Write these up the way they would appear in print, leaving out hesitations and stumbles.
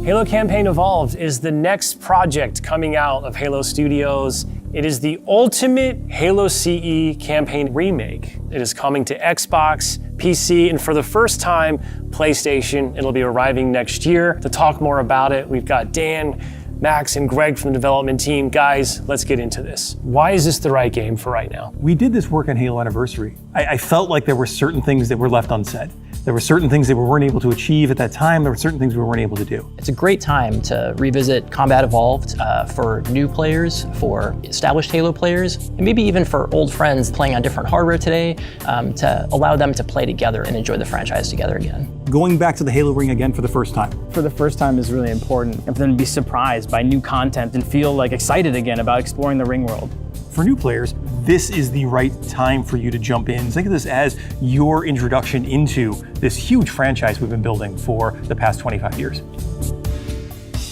Halo Campaign Evolved is the next project coming out of Halo Studios. It is the ultimate Halo CE campaign remake. It is coming to Xbox, PC, and for the first time, PlayStation. It'll be arriving next year. To talk more about it, we've got Dan, Max, and Greg from the development team. Guys, let's get into this. Why is this the right game for right now? We did this work on Halo Anniversary. I felt like there were certain things that were left unsaid. There were certain things that we weren't able to achieve at that time. There were certain things we weren't able to do. It's a great time to revisit Combat Evolved for new players, for established Halo players, and maybe even for old friends playing on different hardware today, to allow them to play together and enjoy the franchise together again. Going back to the Halo ring again for the first time. For the first time is really important, and for them to be surprised by new content and feel like excited again about exploring the ring world. For new players, this is the right time for you to jump in. Think of this as your introduction into this huge franchise we've been building for the past 25 years.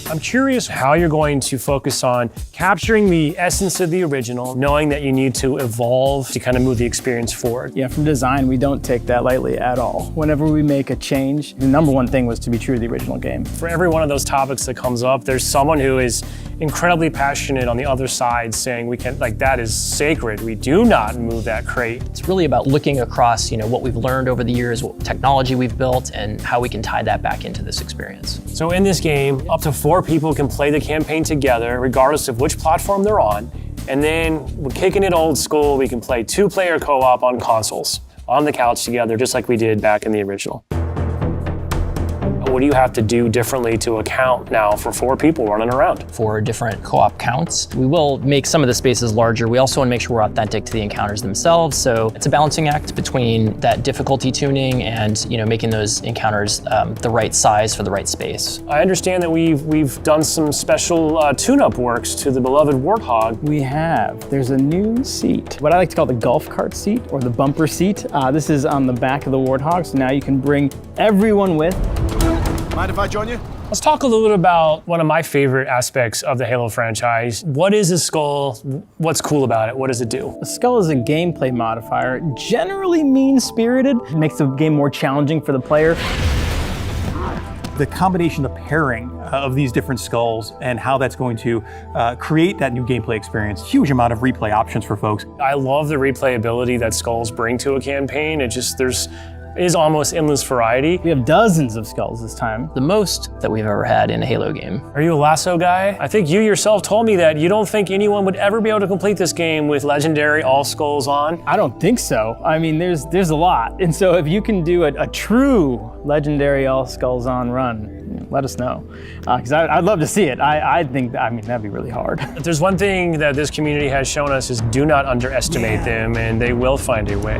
I'm curious how you're going to focus on capturing the essence of the original, knowing that you need to evolve to kind of move the experience forward. Yeah, from design, we don't take that lightly at all. Whenever we make a change, the number one thing was to be true to the original game. For every one of those topics that comes up, there's someone who is incredibly passionate on the other side saying we can, like, that is sacred. We do not move that crate. It's really about looking across, what we've learned over the years, what technology we've built, and how we can tie that back into this experience. So in this game, up to 4 people can play the campaign together, regardless of which platform they're on. And then we're kicking it old school. We can play 2-player co-op on consoles, on the couch together, just like we did back in the original. What do you have to do differently to account now for 4 people running around? For different co-op counts, we will make some of the spaces larger. We also want to make sure we're authentic to the encounters themselves. So it's a balancing act between that difficulty tuning and making those encounters the right size for the right space. I understand that we've done some special tune-up works to the beloved Warthog. We have. There's a new seat, what I like to call the golf cart seat or the bumper seat. This is on the back of the Warthog, so now you can bring everyone with. Mind if I join you? Let's talk a little bit about one of my favorite aspects of the Halo franchise. What is a skull? What's cool about it? What does it do? A skull is a gameplay modifier, generally mean-spirited. It makes the game more challenging for the player. The combination, the pairing of these different skulls and how that's going to create that new gameplay experience. Huge amount of replay options for folks. I love the replayability that skulls bring to a campaign. It is almost endless variety. We have dozens of skulls this time. The most that we've ever had in a Halo game. Are you a lasso guy? I think you yourself told me that you don't think anyone would ever be able to complete this game with legendary all skulls on. I don't think so. I mean, there's a lot. And so if you can do a true legendary all skulls on run, let us know. Because I'd love to see it. I think, that'd be really hard. If there's one thing that this community has shown us is do not underestimate them, and they will find a way.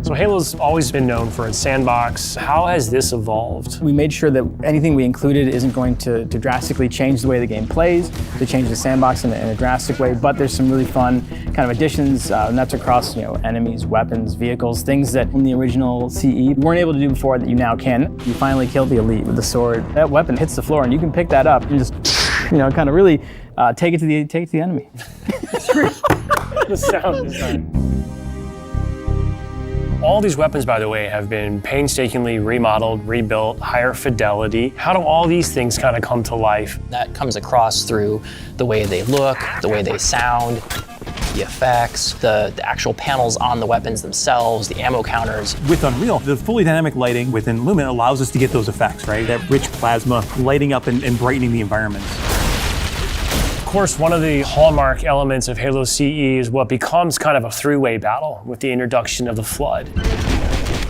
So Halo's always been known for its sandbox. How has this evolved? We made sure that anything we included isn't going to drastically change the way the game plays, to change the sandbox in a drastic way, but there's some really fun kind of additions, and that's across enemies, weapons, vehicles, things that in the original CE you weren't able to do before that you now can. You finally killed the elite with the sword. That weapon hits the floor and you can pick that up and just, kind of really take it to the enemy. It's great. The sound design. All these weapons, by the way, have been painstakingly remodeled, rebuilt, higher fidelity. How do all these things kind of come to life? That comes across through the way they look, the way they sound, the effects, the actual panels on the weapons themselves, the ammo counters. With Unreal, the fully dynamic lighting within Lumen allows us to get those effects, right? That rich plasma lighting up and brightening the environments. Of course, one of the hallmark elements of Halo CE is what becomes kind of a three-way battle with the introduction of the Flood.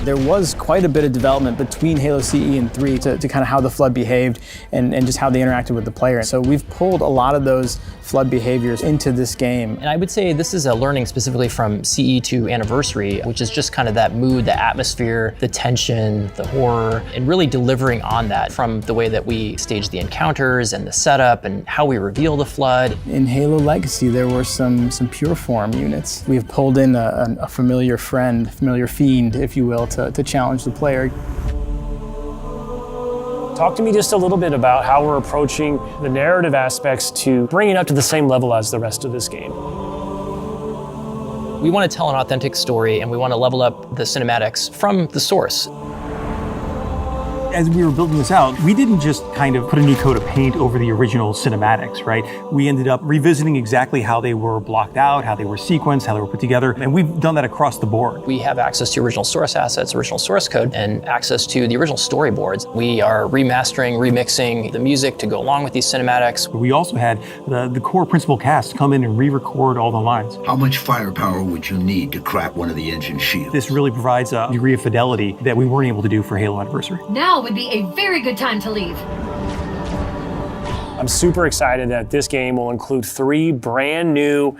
There was quite a bit of development between Halo CE and 3 to kind of how the Flood behaved and just how they interacted with the player. So we've pulled a lot of those Flood behaviors into this game. And I would say this is a learning specifically from CE to Anniversary, which is just kind of that mood, the atmosphere, the tension, the horror, and really delivering on that from the way that we stage the encounters and the setup and how we reveal the Flood. In Halo Legacy, there were some pure form units. We've pulled in a familiar friend, familiar fiend, if you will, to challenge the player. Talk to me just a little bit about how we're approaching the narrative aspects to bring it up to the same level as the rest of this game. We want to tell an authentic story and we want to level up the cinematics from the source. As we were building this out, we didn't just kind of put a new coat of paint over the original cinematics, right? We ended up revisiting exactly how they were blocked out, how they were sequenced, how they were put together, and we've done that across the board. We have access to original source assets, original source code, and access to the original storyboards. We are remastering, remixing the music to go along with these cinematics. We also had the core principal cast come in and re-record all the lines. How much firepower would you need to crack one of the engine shields? This really provides a degree of fidelity that we weren't able to do for Halo Anniversary. Now would be a very good time to leave. I'm super excited that this game will include 3 brand new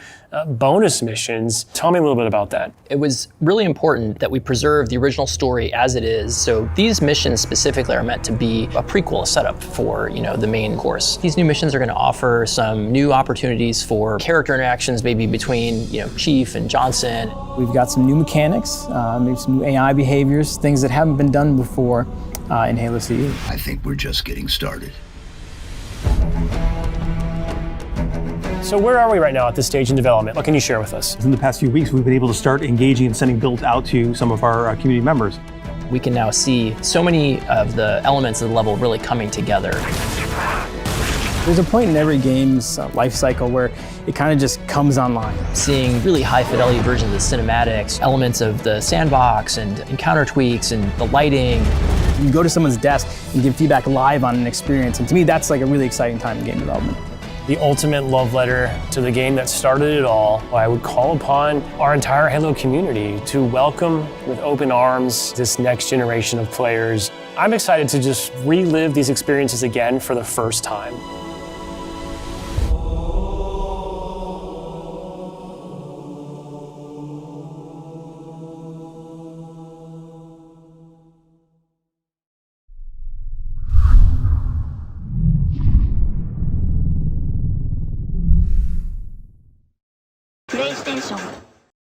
bonus missions. Tell me a little bit about that. It was really important that we preserve the original story as it is. So these missions specifically are meant to be a prequel, a setup for, the main course. These new missions are going to offer some new opportunities for character interactions, maybe between, Chief and Johnson. We've got some new mechanics, maybe some new AI behaviors, things that haven't been done before in Halo CE. I think we're just getting started. So where are we right now at this stage in development? What can you share with us? In the past few weeks, we've been able to start engaging and sending builds out to some of our community members. We can now see so many of the elements of the level really coming together. There's a point in every game's life cycle where it kind of just comes online. Seeing really high fidelity versions of the cinematics, elements of the sandbox and encounter tweaks and the lighting. You go to someone's desk and give feedback live on an experience, and to me that's like a really exciting time in game development. The ultimate love letter to the game that started it all. I would call upon our entire Halo community to welcome with open arms this next generation of players. I'm excited to just relive these experiences again for the first time.